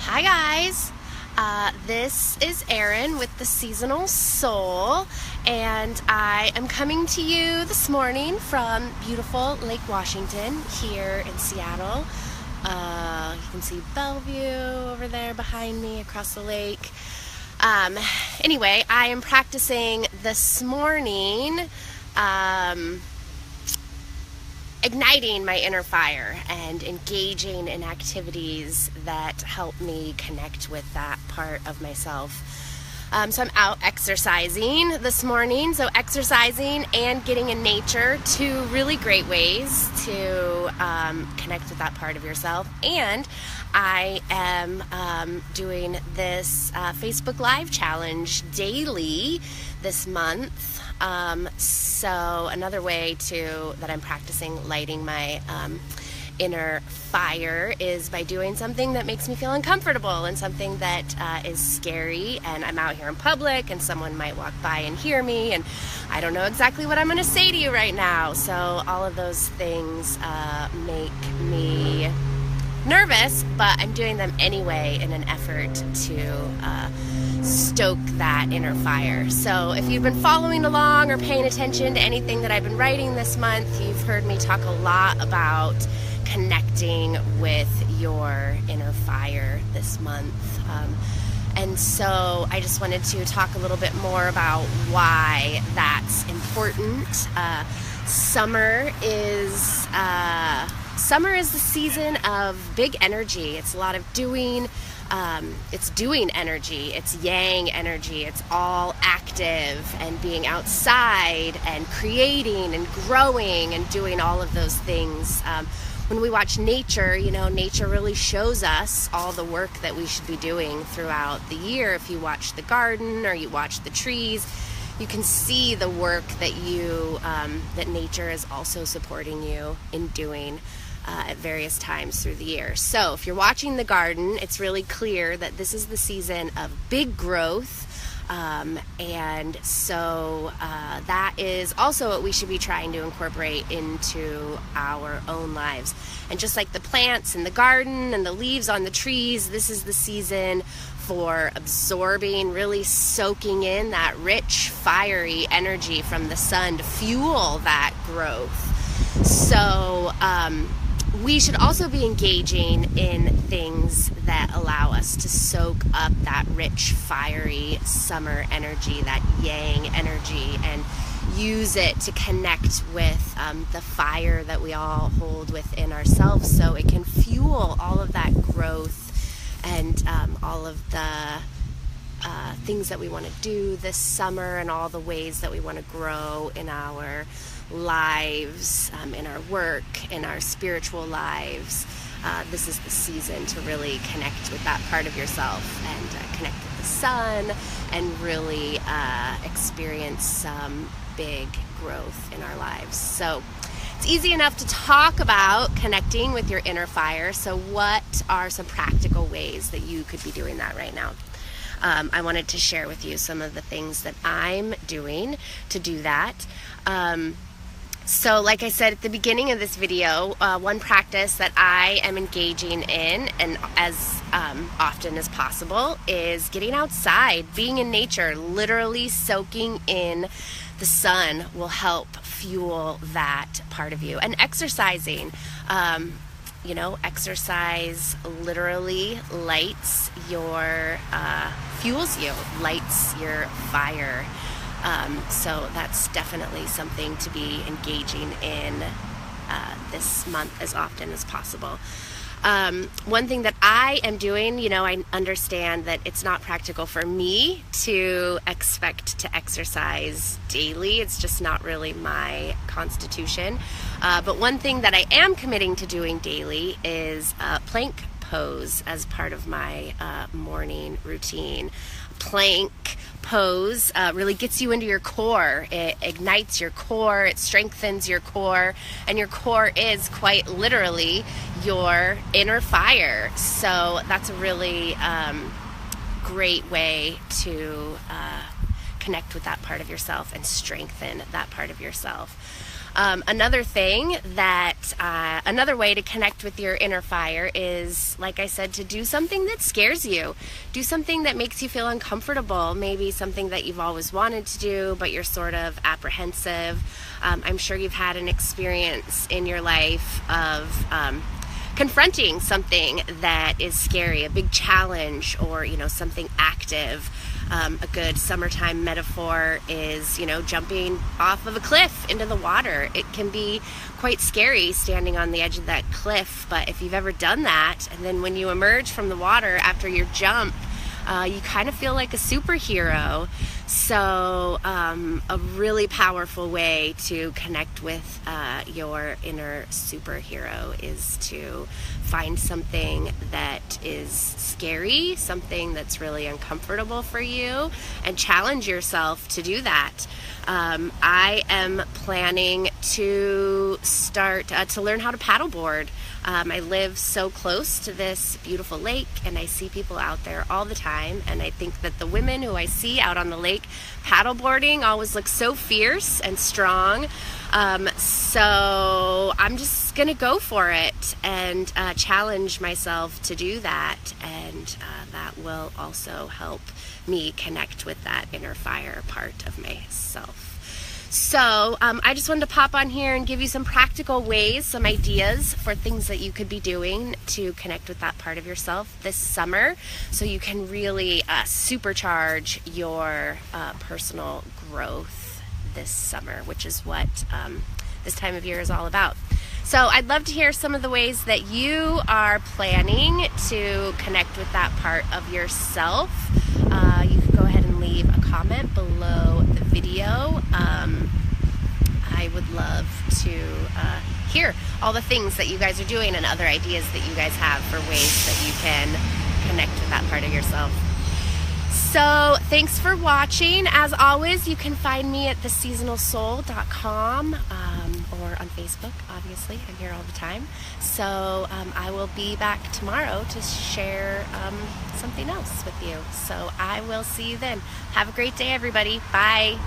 Hi guys, this is Erin with the Seasonal Soul, and I am coming to you this morning from beautiful Lake Washington here in Seattle. You can see Bellevue over there behind me across the lake. Anyway, I am practicing this morning igniting my inner fire and engaging in activities that help me connect with that part of myself. So I'm out exercising this morning. So exercising and getting in nature, two really great ways to connect with that part of yourself. And I am doing this Facebook Live challenge daily this month. So another way that I'm practicing lighting my inner fire is by doing something that makes me feel uncomfortable and something that is scary, and I'm out here in public and someone might walk by and hear me and I don't know exactly what I'm going to say to you right now. So all of those things make me nervous, but I'm doing them anyway in an effort to stoke that inner fire. So if you've been following along or paying attention to anything that I've been writing this month, you've heard me talk a lot about connecting with your inner fire this month. And so I just wanted to talk a little bit more about why that's important. Summer is the season of big energy. It's a lot of doing. It's doing energy, it's yang energy, it's all active and being outside and creating and growing and doing all of those things. When we watch nature, nature really shows us all the work that we should be doing throughout the year. If you watch the garden or you watch the trees, you can see the work that nature is also supporting you in doing at various times through the year. So if you're watching the garden, it's really clear that this is the season of big growth, and so that is also what we should be trying to incorporate into our own lives. And just like the plants in the garden and the leaves on the trees, this is the season for absorbing, really soaking in that rich, fiery energy from the sun to fuel that growth. So we should also be engaging in things that allow us to soak up that rich, fiery summer energy, that yang energy, and use it to connect with the fire that we all hold within ourselves, so it can fuel all of that growth and all of the things that we want to do this summer, and all the ways that we want to grow in our lives, in our work, in our spiritual lives. This is the season to really connect with that part of yourself and connect with the sun and really experience some big growth in our lives. So it's easy enough to talk about connecting with your inner fire. So what are some practical ways that you could be doing that right now? I wanted to share with you some of the things that I'm doing to do that. So like I said at the beginning of this video, one practice that I am engaging in, and as often as possible, is getting outside, being in nature, literally soaking in the sun will help fuel that part of you. And exercising, exercise literally lights fuels you, lights your fire. So that's definitely something to be engaging in this month as often as possible. One thing that I am doing, I understand that it's not practical for me to expect to exercise daily. It's just not really my constitution. But one thing that I am committing to doing daily is plank pose as part of my morning routine. Plank pose really gets you into your core. It ignites your core, it strengthens your core, and your core is quite literally your inner fire. So that's a really great way to connect with that part of yourself and strengthen that part of yourself. Another thing that, another way to connect with your inner fire is, like I said, to do something that scares you. Do something that makes you feel uncomfortable, maybe something that you've always wanted to do, but you're sort of apprehensive. I'm sure you've had an experience in your life of confronting something that is scary, a big challenge, or, something active. A good summertime metaphor is, jumping off of a cliff into the water. It can be quite scary standing on the edge of that cliff, but if you've ever done that, and then when you emerge from the water after your jump, you kind of feel like a superhero. So a really powerful way to connect with your inner superhero is to find something that is scary, something that's really uncomfortable for you, and challenge yourself to do that. I am planning to start to learn how to paddleboard. I live so close to this beautiful lake, and I see people out there all the time, and I think that the women who I see out on the lake paddleboarding always look so fierce and strong. So I'm just gonna go for it and challenge myself to do that, and that will also help me connect with that inner fire part of myself. So I just wanted to pop on here and give you some practical ways, some ideas for things that you could be doing to connect with that part of yourself this summer, so you can really supercharge your personal growth this summer, which is what this time of year is all about. So I'd love to hear some of the ways that you are planning to connect with that part of yourself. You can go ahead and leave a comment below the video. I would love to hear all the things that you guys are doing and other ideas that you guys have for ways that you can connect with that part of yourself. So thanks for watching. As always, you can find me at theseasonalsoul.com or on Facebook, obviously. I'm here all the time. So I will be back tomorrow to share something else with you. So I will see you then. Have a great day, everybody. Bye.